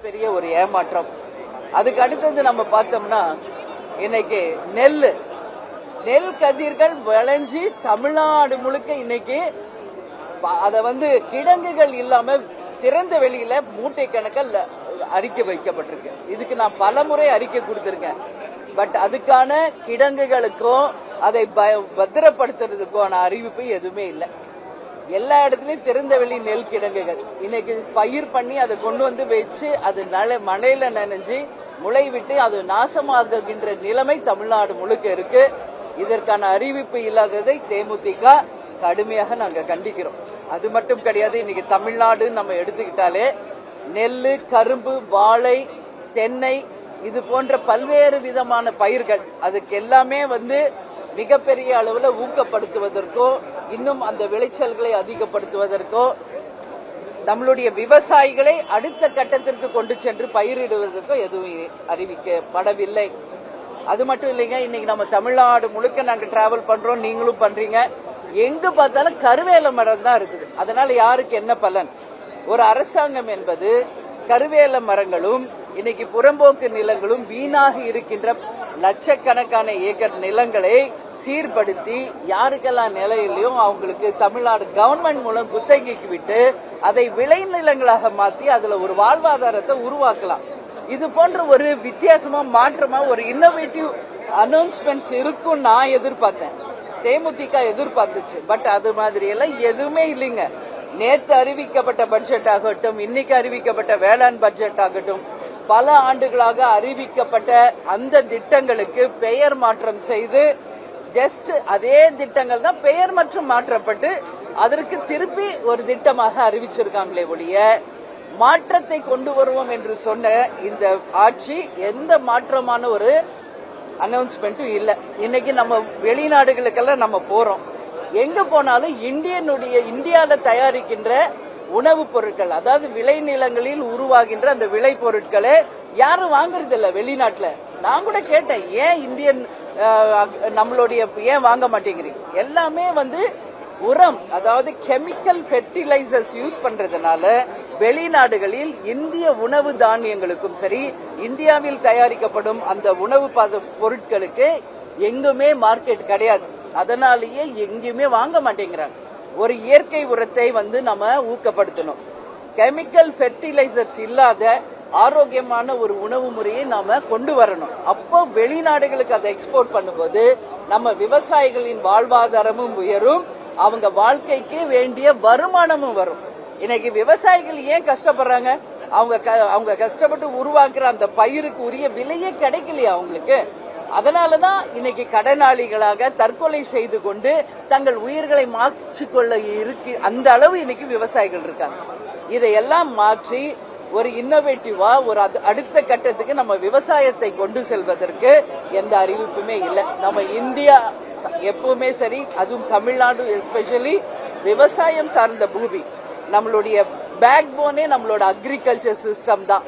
மிகப்பெரிய ஒரு ஏமாற்றம். அதுக்கு அடுத்தது நம்ம பார்த்தோம்னா இன்னைக்கு நெல் கதிர்கள் விளைஞ்சி தமிழ்நாடு முழுக்க இன்னைக்கு அத கிடங்குகள் இல்லாம திறந்த வெளியில மூட்டை கணக்கில் அறிக்கை வைக்கப்பட்டிருக்கு. இதுக்கு நான் பலமுறை அறிக்கை கொடுத்திருக்கேன். பட் அதுக்கான கிடங்குகளுக்கும் அதை பத்திரப்படுத்துறதுக்கான அறிவிப்பு எதுவுமே இல்லை. எல்லா இடத்துலயும் திறந்த வெளி நெல் கிடங்குகள் இன்னைக்கு பயிர் பண்ணி அதை கொண்டு வந்து வச்சு அது மழையில நனைஞ்சு முளை விட்டு அது நாசமாகுகின்ற நிலைமை தமிழ்நாடு முழுக்க இருக்கு. இதற்கான அறிவிப்பு இல்லாததை தேமுதிக கடுமையாக நாங்க கண்டிக்கிறோம். அது மட்டும் கிடையாது, இன்னைக்கு தமிழ்நாடு நம்ம எடுத்துக்கிட்டாலே நெல், கரும்பு, வாழை, தென்னை இது போன்ற பல்வேறு விதமான பயிர்கள் அதுக்கு எல்லாமே மிகப்பெரிய அளவில் ஊக்கப்படுத்துவதற்கோ இன்னும் அந்த விளைச்சல்களை அதிகப்படுத்துவதற்கோ நம்மளுடைய விவசாயிகளை அடுத்த கட்டத்திற்கு கொண்டு சென்று பயிரிடுவதற்கோ எதுவும் அறிவிக்கப்படவில்லை. அது மட்டும் இல்லைங்க, இன்னைக்கு நம்ம தமிழ்நாடு முழுக்க நாங்க டிராவல் பண்றோம், நீங்களும் பண்றீங்க. எங்க பார்த்தாலும் கருவேல மரம் தான் இருக்குது. அதனால யாருக்கு என்ன பலன்? ஒரு அரசாங்கம் என்பது கருவேல மரங்களும் இன்னைக்கு புறம்போக்கு நிலங்களும் வீணாக இருக்கின்ற லட்சக்கணக்கான ஏக்கர் நிலங்களை சீர்படுத்தி யாருக்கெல்லாம் நிலையிலையும் அவங்களுக்கு தமிழ்நாடு கவர்மெண்ட் மூலம் குத்தகைக்கு விட்டு அதை விளைநிலங்களாக மாற்றி அதுல ஒரு வாழ்வாதாரத்தை உருவாக்கலாம். இது போன்ற ஒரு வித்தியாசமா மாற்றமா ஒரு இன்னோவேட்டிவ் அனௌன்ஸ்மெண்ட்ஸ் இருக்கும் நான் எதிர்பார்த்தேன். தேமுதிக எதிர்பார்த்துச்சு. பட் அது மாதிரி எல்லாம் எதுவுமே இல்லைங்க. நேற்று அறிவிக்கப்பட்ட பட்ஜெட் ஆகட்டும், இன்னைக்கு அறிவிக்கப்பட்ட வேளாண் பட்ஜெட் ஆகட்டும், பல ஆண்டுகளாக அறிவிக்கப்பட்ட அந்த திட்டங்களுக்கு பெயர் மாற்றம் செய்து ஜஸ்ட் அதே திட்டங்கள் தான் பெயர் மற்றும் மாற்றப்பட்டு அதற்கு திருப்பி ஒரு திட்டமாக அறிவிச்சிருக்காங்களே ஒழிய மாற்றத்தை கொண்டு வருவோம் என்று சொன்ன இந்த ஆட்சி எந்த மாற்றமான ஒரு அனௌன்ஸ்மெண்ட்டும் இல்ல. இன்னைக்கு நம்ம வெளிநாடுகளுக்கெல்லாம் நம்ம போறோம், எங்க போனாலும் இந்தியால தயாரிக்கின்ற உணவுப் பொருட்கள், அதாவது விளைநிலங்களில் உருவாகின்ற அந்த விளை பொருட்களை யாரும் வாங்குறது இல்ல வெளிநாட்டுல. நான் கூட கேட்டேன், ஏன் இந்தியன் நம்மளுடைய ஏன் வாங்க மாட்டேங்கிறீங்க? எல்லாமே உரம், அதாவது கெமிக்கல் ஃபெர்டிலைசர்ஸ் யூஸ் பண்றதுனால வெளிநாடுகளில் இந்திய உணவு தானியங்களுக்கும் சரி, இந்தியாவில் தயாரிக்கப்படும் அந்த உணவு பொருட்களுக்கு எங்குமே மார்க்கெட் கிடையாது. அதனாலேயே எங்கேயுமே வாங்க மாட்டேங்கிறாங்க. ஒரு இயற்கை உரத்தை நம்ம ஊக்கப்படுத்தணும். கெமிக்கல் ஃபெர்டிலைசர்ஸ் இல்லாத ஆரோக்கியமான ஒரு உணவு முறையை நாம கொண்டு வரணும். அப்போ வெளிநாடுகளுக்கு அதை எக்ஸ்போர்ட் பண்ணும்போது நம்ம விவசாயிகளின் வாழ்வாதாரமும் உயரும், அவங்க வாழ்க்கைக்கு வேண்டிய வருமானமும் வரும். இன்னைக்கு விவசாயிகள் ஏன் கஷ்டப்படுறாங்க? அவங்க கஷ்டப்பட்டு உருவாக்குற அந்த பயிருக்கு உரிய விலையே கிடைக்கலையா அவங்களுக்கு? அதனாலதான் இன்னைக்கு கடனாளிகளாக தற்கொலை செய்து கொண்டு தங்கள் உயிர்களை மாற்றிக்கொள்ள இருக்கு. அந்த அளவு இன்னைக்கு விவசாயிகள் இருக்காங்க. இதையெல்லாம் மாற்றி ஒரு இன்னோவேட்டிவா ஒரு அடுத்த கட்டத்துக்கு நம்ம விவசாயத்தை கொண்டு செல்வதற்கு எந்த அறிவிப்புமே இல்லை. நம்ம இந்தியா எப்பவுமே சரி, அதுவும் தமிழ்நாடு எஸ்பெஷலி விவசாயம் சார்ந்த பூமி. நம்மளுடைய பேக் போனே நம்மளோட அக்ரிகல்ச்சர் சிஸ்டம் தான்.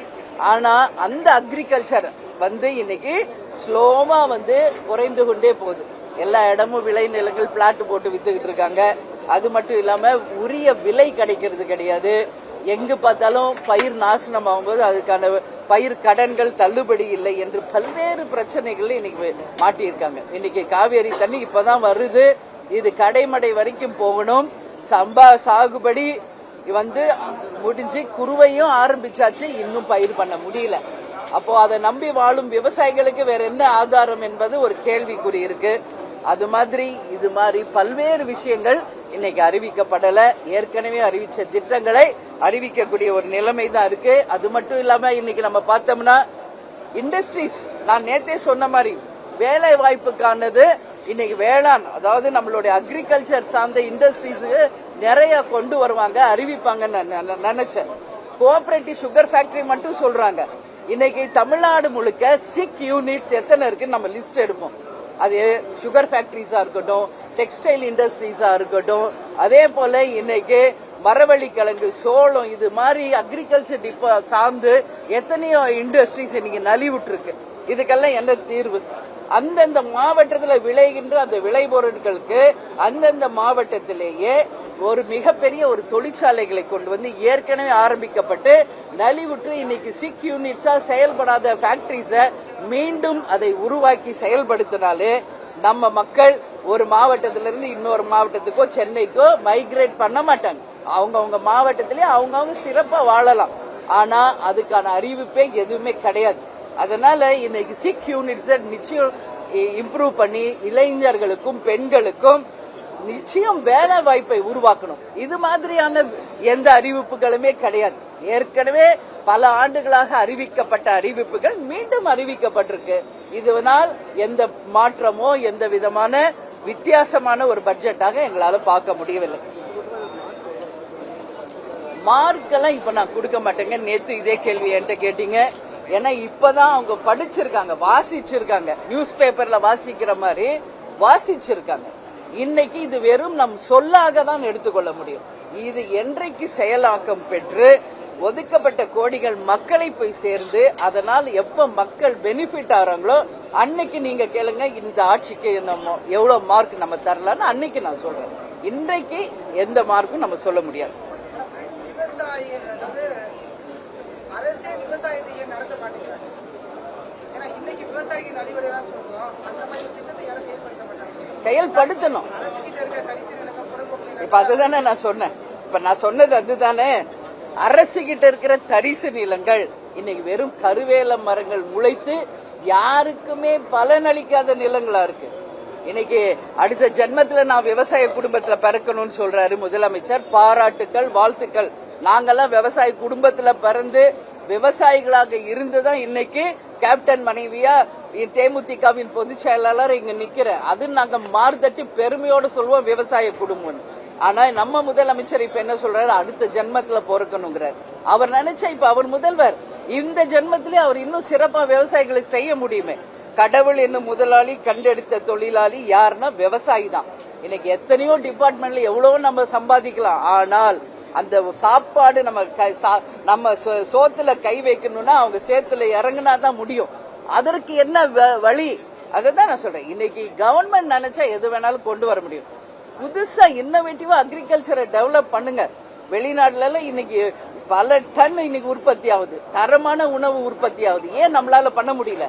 ஆனா அந்த அக்ரிகல்ச்சர் இன்னைக்கு ஸ்லோவா குறைந்து கொண்டே போகுது. எல்லா இடமும் விளை நிலங்கள் பிளாட் போட்டு வித்துக்கிட்டு இருக்காங்க. அது மட்டும் இல்லாம உரிய விலை கிடைக்கிறது கிடையாது. எங்கு பார்த்தாலும் பயிர் நாசனம் ஆகும்போது அதுக்கான பயிர் கடன்கள் தள்ளுபடி இல்லை என்று பல்வேறு பிரச்சனைகள் இன்னைக்கு மாட்டியிருக்காங்க. இன்னைக்கு காவேரி தண்ணி இப்பதான் வருது, இது கடைமடை வரைக்கும் போகணும். சம்பா சாகுபடி முடிஞ்சு குறுவையும் ஆரம்பிச்சாச்சு, இன்னும் பயிர் பண்ண முடியல. அப்போ அதை நம்பி வாழும் விவசாயிகளுக்கு வேற என்ன ஆதாரம் என்பது ஒரு கேள்விக்குறி இருக்கு. அது மாதிரி இது மாதிரி பல்வேறு விஷயங்கள் இன்னைக்கு அறிவிக்கப்படல. ஏற்கனவே அறிவிச்ச திட்டங்களை அறிவிக்கக்கூடிய ஒரு நிலைமை தான் இருக்கு. அது மட்டும் இல்லாம இன்னைக்கு நம்ம பார்த்தோம்னா இண்டஸ்ட்ரீஸ், நான் நேத்தே சொன்ன மாதிரி வேலை வாய்ப்புக்கானது இன்னைக்கு வேளாண், அதாவது நம்மளுடைய அக்ரிகல்ச்சர் சார்ந்த இண்டஸ்ட்ரீஸுக்கு நிறைய கொண்டு வருவாங்க, அறிவிப்பாங்கன்னு நினைச்சேன். கோஆபரேட்டிவ் சுகர் ஃபேக்டரி மட்டும் சொல்றாங்க. இன்னைக்கு தமிழ்நாடு முழுக்க சிக் யூனிட்ஸ் எத்தனை இருக்குன்னு நம்ம லிஸ்ட் எடுப்போம். அது சுகர் ஃபேக்டரிஸா இருக்கட்டும், டெக்ஸ்டைல் இண்டஸ்ட்ரீஸா இருக்கட்டும், அதே போல இன்னைக்கு மரவள்ளி கிழங்கு, சோளம், இது மாதிரி அக்ரிகல்ச்சர் சார்ந்து எத்தனையோ இண்டஸ்ட்ரீஸ் இன்னைக்கு நலிவுற்று இருக்கு. இதுக்கெல்லாம் என்ன தீர்வு? அந்தந்த மாவட்டத்தில் விளைகின்ற அந்த விளைபொருட்களுக்கு அந்தந்த மாவட்டத்திலேயே ஒரு மிகப்பெரிய ஒரு தொழிற்சாலைகளை கொண்டு வந்து ஏற்கனவே ஆரம்பிக்கப்பட்டு நலிவுற்று இன்னைக்கு 6 யூனிட்ஸா செயல்படாத ஃபேக்டரிஸ மீண்டும் அதை உருவாக்கி செயல்படுத்தினாலே நம்ம மக்கள் ஒரு மாவட்டத்திலிருந்து இன்னொரு மாவட்டத்துக்கோ சென்னைக்கோ மைக்ரேட் பண்ண மாட்டாங்க. அவங்கவுங்க மாவட்டத்திலே அவங்கவுங்க சிறப்பா வாழலாம். ஆனா அதுக்கான அறிவிப்பே எதுவுமே கிடையாது. அதனால இன்னைக்கு 6 யூனிட்ஸ் நிச்சயம் இம்ப்ரூவ் பண்ணி இளைஞர்களுக்கும் பெண்களுக்கும் நிச்சயம் வேலை வாய்ப்பை உருவாக்கணும். இது மாதிரியான எந்த அறிவிப்புகளுமே கிடையாது. ஏற்கனவே பல ஆண்டுகளாக அறிவிக்கப்பட்ட அறிவிப்புகள் மீண்டும் அறிவிக்கப்பட்டிருக்கு. இதனால் எந்த மாற்றமோ எந்த விதமான வித்தியாசமான ஒரு பட்ஜெட்டாக எங்களால பார்க்க முடியவில்லை. மார்க்கெல்லாம் இப்ப நான் கொடுக்க மாட்டேங்க. நேத்து இதே கேள்வி என்கிட்ட கேட்டீங்க. ஏன்னா இப்பதான் அவங்க படிச்சிருக்காங்க, வாசிச்சிருக்காங்க, நியூஸ் பேப்பர்ல வாசிக்கிற மாதிரி வாசிச்சிருக்காங்க. இன்னைக்கு இது வெறும் நம் சொல்லாக தான் எடுத்துக்கொள்ள முடியும். இது என்றைக்கு செயலாக்கம் பெற்று ஒதுக்கப்பட்ட கோடிகள் மக்களை போய் சேர்ந்து அதனால் எப்ப மக்கள் பெனிஃபிட் ஆறாங்களோ அன்னைக்கு நீங்க கேளுங்க இந்த ஆட்சிக்கு நம்ம எவ்வளவு மார்க் நம்ம தரலான்னு அன்னைக்கு நான் சொல்றேன். இன்றைக்கு எந்த மார்க்கும் நம்ம சொல்ல முடியாது. அரசே விவசாயத்தை நடத்த மாட்டேங்கிறாங்க. ஏன்னா இன்னைக்கு விவசாயிகள் நலிவடையலாம் சொல்றோம். அந்த மாதிரி திட்டத்தை யாரும் செயல்படுத்த மாட்டாங்க. செயல்படுத்தணும். அரசுகிட்ட இருக்க தரிசு நிலங்கள் புறம்போக்கு. இப்ப அதுதானே நான் சொன்னேன். இப்ப நான் சொன்னது அதுதானே. அரசு கிட்ட இருக்கிற தரிசு நிலங்கள் இன்னைக்கு வெறும் கருவேல மரங்கள் முளைத்து யாருக்குமே பலனளிக்காத நிலங்களா இருக்கு. இன்னைக்கு அடுத்த ஜென்மத்துல நான் விவசாய குடும்பத்துல பிறக்கணும்னு சொல்றாரு முதலமைச்சர். பாராட்டுக்கள், வாழ்த்துக்கள். நாங்கெல்லாம் விவசாய குடும்பத்துல பிறந்து விவசாயிகளாக இருந்துதான் இன்னைக்கு கேப்டன் மனைவியா தேமுதிகவின் பொதுச் செயலாளர் இங்க நிக்கிறேன். அது நாங்க மார்தட்டி பெருமையோட சொல்லுவோம் விவசாய குடும்பம். ஆனா நம்ம முதலமைச்சர் இப்ப என்ன சொல்றாரு, அடுத்த ஜென்மத்துல பிறக்கணுங்கிறார். அவர் நினைச்சா இப்ப அவர் முதல்வர், இந்த ஜென்மத்திலே அவர் இன்னும் சிறப்பா விவசாயிகளுக்கு செய்ய முடியுமே. கடவுள் என்னும் முதலாளி கண்டெடுத்த தொழிலாளி யாருன்னா விவசாயி தான். இன்னைக்கு எத்தனையோ டிபார்ட்மெண்ட்ல எவ்வளவோ நம்ம சம்பாதிக்கலாம். ஆனால் அந்த சாப்பாடு நம்ம சோத்துல கை வைக்கணும்னா அவங்க சேத்துல இறங்குனா தான் முடியும். அதற்கு என்ன வழி? அதான் நான் சொல்றேன். இன்னைக்கு கவர்மெண்ட் நினைச்சா எது வேணாலும் கொண்டு வர முடியும். புதுசா இன்னோவேட்டிவா அக்ரிகல்ச்சரை டெவலப் பண்ணுங்க. வெளிநாட்டுல எல்லாம் இன்னைக்கு பல டன் இன்னைக்கு உற்பத்தி ஆகுது, தரமான உணவு உற்பத்தி ஆகுது. ஏன் நம்மளால பண்ண முடியல?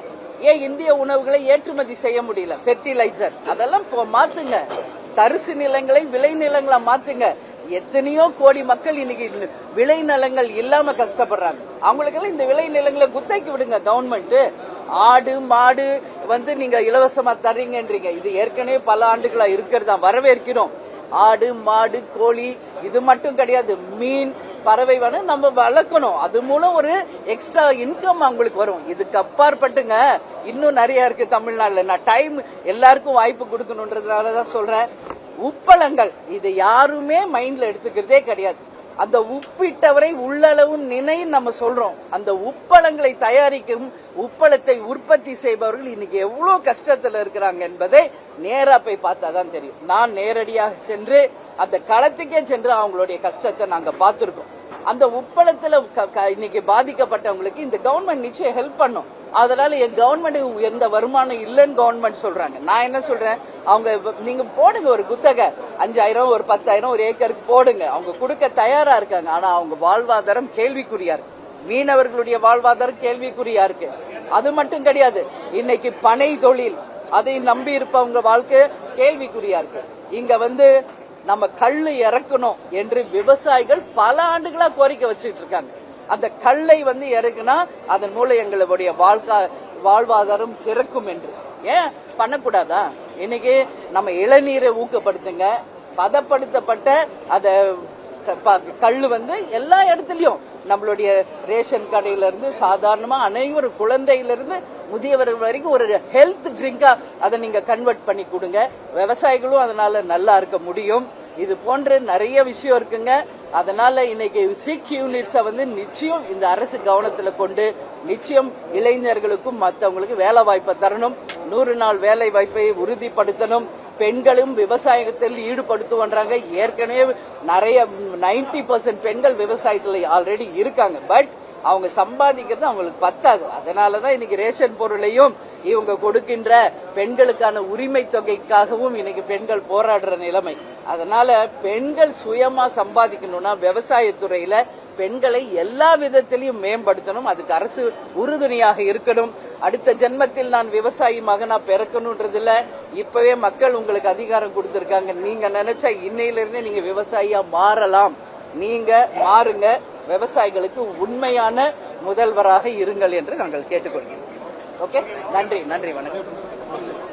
ஏன் இந்திய உணவுகளை ஏற்றுமதி செய்ய முடியல? ஃபெர்டிலைசர் அதெல்லாம் மாத்துங்க. தரிசு நிலங்களை விளை நிலங்களா மாத்துங்க. எத்தனையோ கோடி மக்கள் இன்னைக்கு விளை நிலங்கள் இல்லாம கஷ்டப்படுறாங்க. அவங்களுக்கெல்லாம் இந்த விளை நிலங்களை குத்தைக்கு விடுங்க கவர்மெண்ட். ஆடு மாடு நீங்க இலவசமா தர்றீங்கன்றீங்க. இது ஏற்கனவே பல ஆண்டுகளா இருக்கிறதா, வரவேற்கிறோம். ஆடு மாடு கோழி இது மட்டும் கிடையாது, மீன் பறவை நம்ம வளர்க்கணும். அது மூலம் ஒரு எக்ஸ்ட்ரா இன்கம் அவங்களுக்கு வரும். இதுக்கு அப்பாற்பட்டுங்க இன்னும் நிறைய இருக்கு தமிழ்நாடுல. நான் டைம் எல்லாருக்கும் வாய்ப்பு கொடுக்கணும்ன்றதுனாலதான் சொல்றேன். உப்பளங்கள் இது யாருமே மைண்ட்ல எடுத்துக்கிறதே கிடையாது. அந்த உப்பிட்டவரை உள்ளளவும் நினைன்னு நம்ம சொல்றோம். அந்த உப்பளங்களை தயாரிக்கும் உப்பளத்தை உற்பத்தி செய்பவர்கள் இன்னைக்கு எவ்வளவு கஷ்டத்துல இருக்கிறாங்க என்பதை நேரா போய் பார்த்தாதான் தெரியும். நான் நேரடியாக சென்று அந்த களத்துக்கே சென்று அவங்களுடைய கஷ்டத்தை நாங்க பார்த்திருக்கோம். அந்த உப்பளத்துல இன்னைக்கு பாதிக்கப்பட்டவங்களுக்கு இந்த கவர்மெண்ட் நிச்சயம் ஹெல்ப் பண்ணும். அதனால என் கவர்மெண்ட் எந்த வருமானம் இல்லைன்னு கவர்மெண்ட் சொல்றாங்க. நான் என்ன சொல்றேன், அவங்க நீங்க போடுங்க ஒரு குத்தகை 5000 ஒரு 10,000 ஒரு ஏக்கருக்கு போடுங்க. அவங்க கொடுக்க தயாரா இருக்காங்க. ஆனா அவங்க வாழ்வாதாரம் கேள்விக்குறியா இருக்கு. மீனவர்களுடைய வாழ்வாதாரம் கேள்விக்குறியா இருக்கு. அது மட்டும் கிடையாது, இன்னைக்கு பனை தொழில் அதை நம்பி இருப்பவங்க வாழ்க்கை கேள்விக்குறியா இருக்கு. இங்க நம்ம கள்ளு இறக்கணும் என்று விவசாயிகள் பல ஆண்டுகளா கோரிக்கை வச்சுட்டு இருக்காங்க. அந்த கல்லை இறக்குனா அதன் மூலம் எங்களுடைய வாழ்வாதாரம் சிறக்கும் என்று. ஏன் பண்ணக்கூடாதா? இன்னைக்கு நம்ம இளநீரை ஊக்கப்படுத்துங்க. பதப்படுத்தப்பட்ட அத கல்லு எல்லா இடத்துலயும் நம்மளுடைய ரேஷன் கடையில இருந்து சாதாரணமா அனைவரும் குழந்தையிலிருந்து முதியவர்கள் வரைக்கும் ஒரு ஹெல்த் ட்ரிங்கா அதை நீங்க கன்வெர்ட் பண்ணி கொடுங்க. விவசாயிகளும் அதனால நல்லா இருக்க முடியும். இது போன்ற நிறைய விஷயம் இருக்குங்க. அதனால இன்னைக்கு 6 யூனிட்ஸை நிச்சயம் இந்த அரசு கவனத்துல கொண்டு நிச்சயம் இளைஞர்களுக்கும் மற்றவங்களுக்கு வேலை வாய்ப்பை தரணும். 100 நாள் வேலை வாய்ப்பை உறுதிப்படுத்தணும். பெண்களும் விவசாயத்தில் ஈடுபடுத்துவன்றாங்க. ஏற்கனவே நிறைய 90% பெண்கள் விவசாயத்துல ஆல்ரெடி இருக்காங்க. பட் அவங்க சம்பாதிக்கிறது அவங்களுக்கு பத்தாது. அதனாலதான் இன்னைக்கு ரேஷன் பொருளையும் இவங்க கொடுக்கின்ற பெண்களுக்கான உரிமை தொகைக்காகவும் இன்னைக்கு பெண்கள் போராடுற நிலைமை. அதனால பெண்கள் சுயமா சம்பாதிக்கணும்னா விவசாயத்துறையில பெண்களை எல்லா விதத்திலையும் மேம்படுத்தணும். அதுக்கு அரசு உறுதுணையாக இருக்கணும். அடுத்த ஜென்மத்தில் நான் விவசாயி மகனா பிறக்கணும்ன்றதுல இப்பவே மக்கள் உங்களுக்கு அதிகாரம் கொடுத்திருக்காங்க. நீங்க நினைச்சா இன்னையிலிருந்தே நீங்க விவசாயியா மாறலாம். நீங்க மாறுங்க, விவசாயிகளுக்கு உண்மையான முதல்வராக இருங்கள் என்று நாங்கள் கேட்டுக்கொள்கிறோம். ஓகே, நன்றி, வணக்கம்.